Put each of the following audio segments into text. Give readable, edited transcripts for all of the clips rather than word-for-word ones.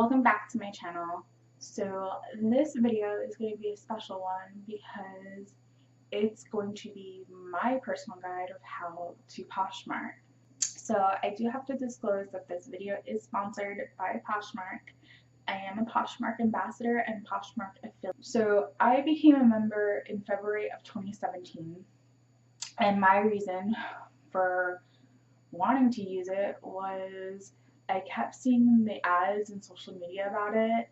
Welcome back to my channel. So this video is going to be a special one because it's going to be my personal guide of how to Poshmark. So I do have to disclose that this video is sponsored by Poshmark. I am a Poshmark ambassador and Poshmark affiliate. So I became a member in February of 2017, and my reason for wanting to use it was I kept seeing the ads in social media about it,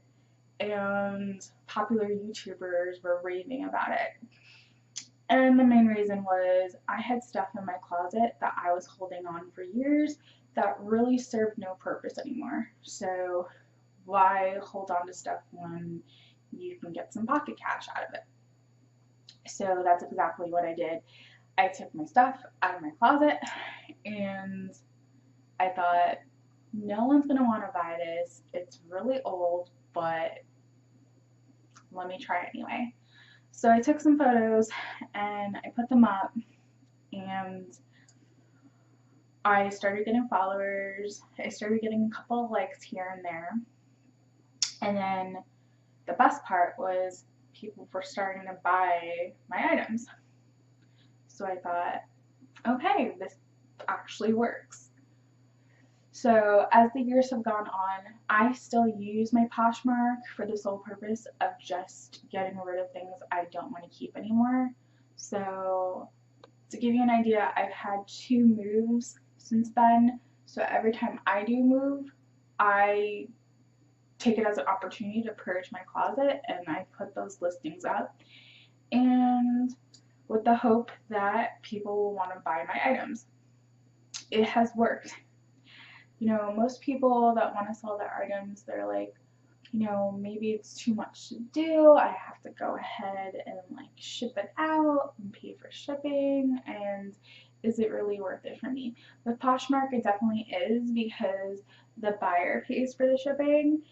and popular YouTubers were raving about it. And the main reason was I had stuff in my closet that I was holding on for years that really served no purpose anymore. So why hold on to stuff when you can get some pocket cash out of it? So that's exactly what I did. I took my stuff out of my closet and I thought, no one's going to want to buy this. It's really old, but let me try it anyway. So I took some photos and I put them up, and I started getting followers. I started getting a couple of likes here and there. And then the best part was people were starting to buy my items. So I thought, okay, this actually works. So as the years have gone on, I still use my Poshmark for the sole purpose of just getting rid of things I don't want to keep anymore. So to give you an idea, I've had 2 moves since then. So every time I do move, I take it as an opportunity to purge my closet, and I put those listings up, and with the hope that people will want to buy my items. It has worked. You know, most people that want to sell their items, they're like, you know, maybe it's too much to do. I have to go ahead and like ship it out and pay for shipping, and is it really worth it for me? With Poshmark, it definitely is, because the buyer pays for the shipping,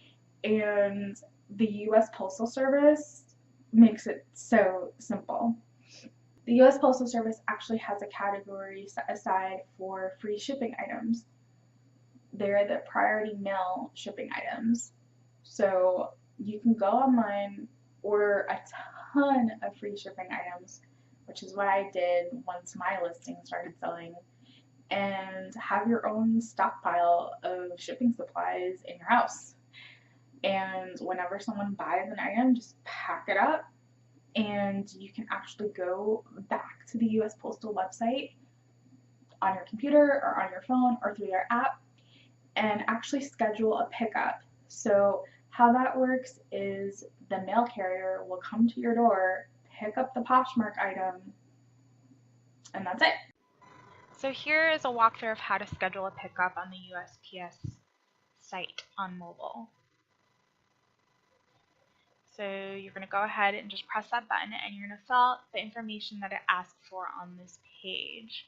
and the US Postal Service makes it so simple. The US Postal Service actually has a category set aside for free shipping items. They're the priority mail shipping items. So you can go online, order a ton of free shipping items, which is what I did once my listing started selling, and have your own stockpile of shipping supplies in your house. And whenever someone buys an item, just pack it up, and you can actually go back to the US Postal website on your computer or on your phone or through their app and actually schedule a pickup. So how that works is the mail carrier will come to your door, pick up the Poshmark item, and that's it. So here is a walkthrough of how to schedule a pickup on the USPS site on mobile. So you're going to go ahead and just press that button, and you're going to fill out the information that it asks for on this page.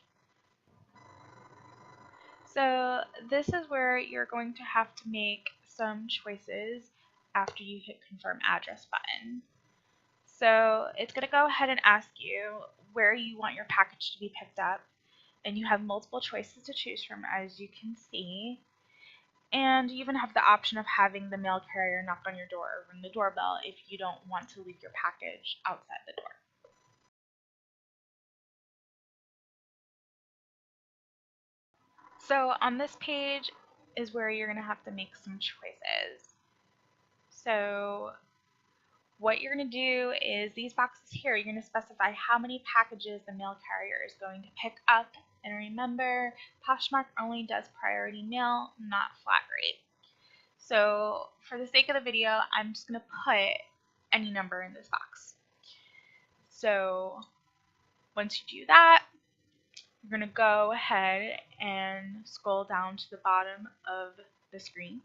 So this is where you're going to have to make some choices after you hit confirm address button. So it's going to go ahead and ask you where you want your package to be picked up, and you have multiple choices to choose from, as you can see. And you even have the option of having the mail carrier knock on your door or ring the doorbell if you don't want to leave your package outside the door. So on this page is where you're going to have to make some choices. So what you're going to do is these boxes here, you're going to specify how many packages the mail carrier is going to pick up. And remember, Poshmark only does priority mail, not flat rate. So for the sake of the video, I'm just going to put any number in this box. So once you do that, you're going to go ahead and scroll down to the bottom of the screen,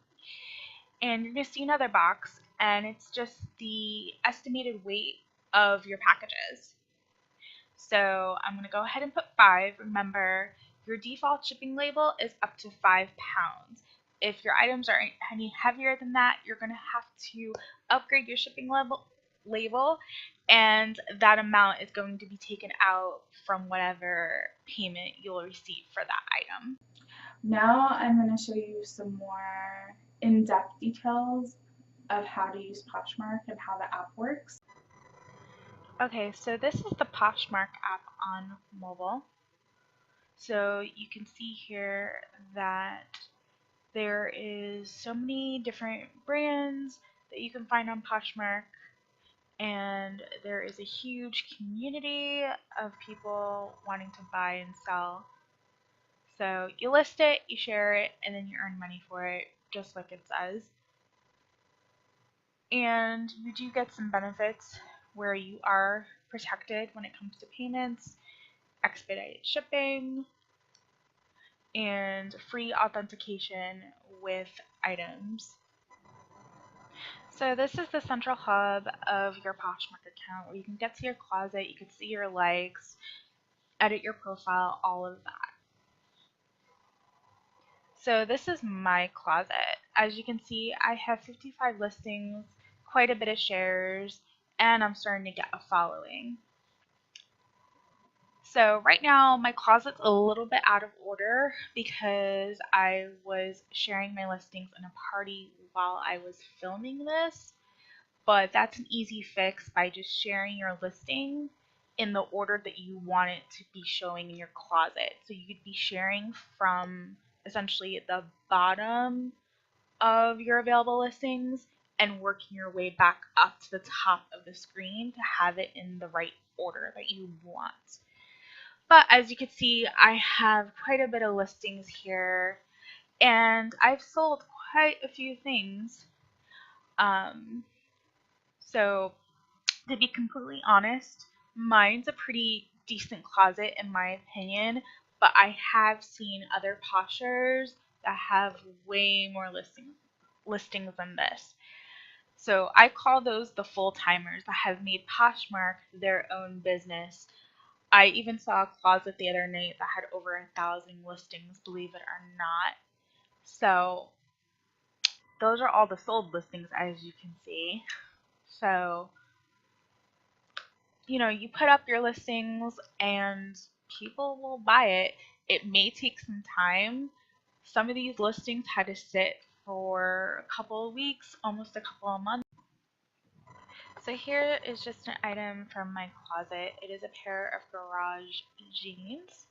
and you're going to see another box, and it's just the estimated weight of your packages. So I'm going to go ahead and put 5. Remember, your default shipping label is up to 5 pounds. If your items are any heavier than that, you're going to have to upgrade your shipping label, and that amount is going to be taken out from whatever payment you'll receive for that item. Now I'm going to show you some more in-depth details of how to use Poshmark and how the app works. Okay, so this is the Poshmark app on mobile. So you can see here that there is so many different brands that you can find on Poshmark, and there is a huge community of people wanting to buy and sell. So you list it, you share it, and then you earn money for it, just like it says. And you do get some benefits where you are protected when it comes to payments, expedited shipping, and free authentication with items. So this is the central hub of your Poshmark account where you can get to your closet, you can see your likes, edit your profile, all of that. So this is my closet. As you can see, I have 55 listings, quite a bit of shares, and I'm starting to get a following. So right now my closet's a little bit out of order because I was sharing my listings in a party while I was filming this, but that's an easy fix by just sharing your listing in the order that you want it to be showing in your closet. So you could be sharing from essentially the bottom of your available listings and working your way back up to the top of the screen to have it in the right order that you want. But as you can see, I have quite a bit of listings here, and I've sold quite a few things. So to be completely honest, mine's a pretty decent closet in my opinion, but I have seen other poshers that have way more listings than this. So I call those the full-timers that have made Poshmark their own business. I even saw a closet the other night that had over 1,000 listings, believe it or not. So those are all the sold listings, as you can see. So, you put up your listings and people will buy it. It may take some time. Some of these listings had to sit for a couple of weeks, almost a couple of months. So here is just an item from my closet. It is a pair of garage jeans.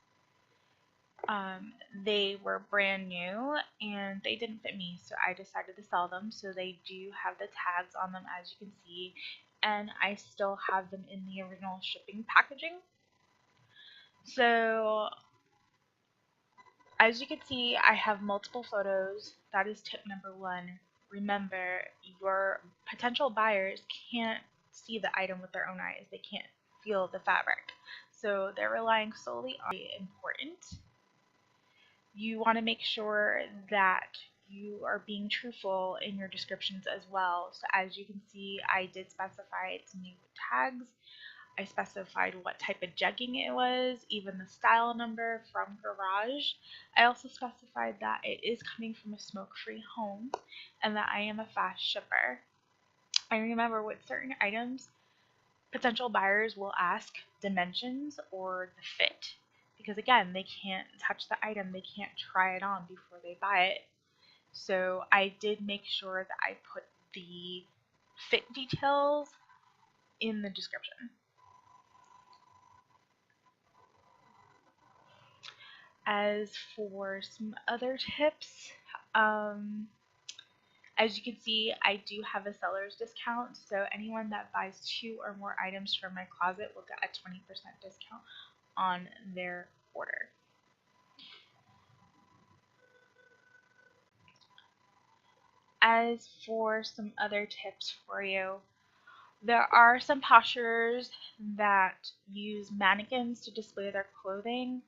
They were brand new and they didn't fit me, so I decided to sell them. So they do have the tags on them, as you can see, and I still have them in the original shipping packaging. So as you can see, I have multiple photos. That is tip number one. Remember, your potential buyers can't see the item with their own eyes. They can't feel the fabric. So they're relying solely on the important. You want to make sure that you are being truthful in your descriptions as well. So as you can see, I did specify its new tags. I specified what type of jegging it was, even the style number from Garage. I also specified that it is coming from a smoke-free home and that I am a fast shipper. And remember, with certain items, potential buyers will ask dimensions or the fit because again, they can't touch the item, they can't try it on before they buy it. So I did make sure that I put the fit details in the description. As for some other tips, as you can see, I do have a seller's discount, so anyone that buys 2 or more items from my closet will get a 20% discount on their order. As for some other tips for you, there are some poshers that use mannequins to display their clothing,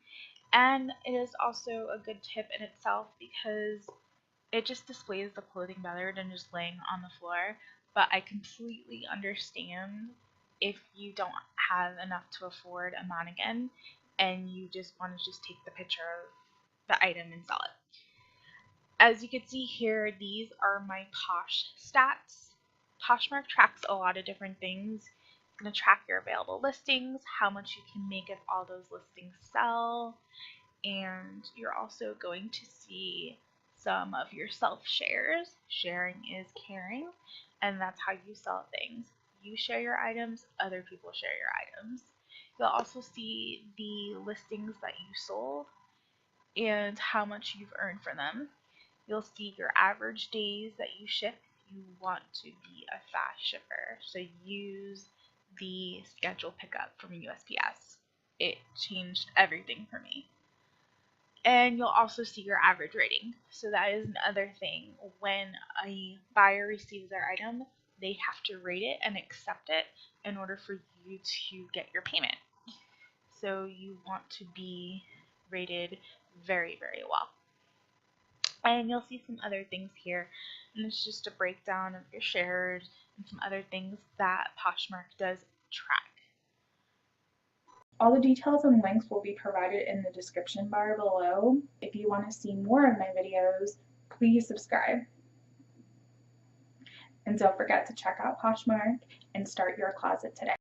and it is also a good tip in itself because it just displays the clothing better than just laying on the floor. But I completely understand if you don't have enough to afford a mannequin and you just want to just take the picture of the item and sell it. As you can see here, these are my Posh stats. Poshmark tracks a lot of different things. It's going to track your available listings, how much you can make if all those listings sell, and you're also going to see some of your self-shares. Sharing is caring, and that's how you sell things. You share your items, other people share your items. You'll also see the listings that you sold and how much you've earned for them. You'll see your average days that you ship. You want to be a fast shipper, so use the schedule pickup from USPS. It changed everything for me. And you'll also see your average rating. So that is another thing. When a buyer receives their item, they have to rate it and accept it in order for you to get your payment. So you want to be rated very, very well. And you'll see some other things here, and it's just a breakdown of your shares and some other things that Poshmark does track. All the details and links will be provided in the description bar below. If you want to see more of my videos, please subscribe. And don't forget to check out Poshmark and start your closet today.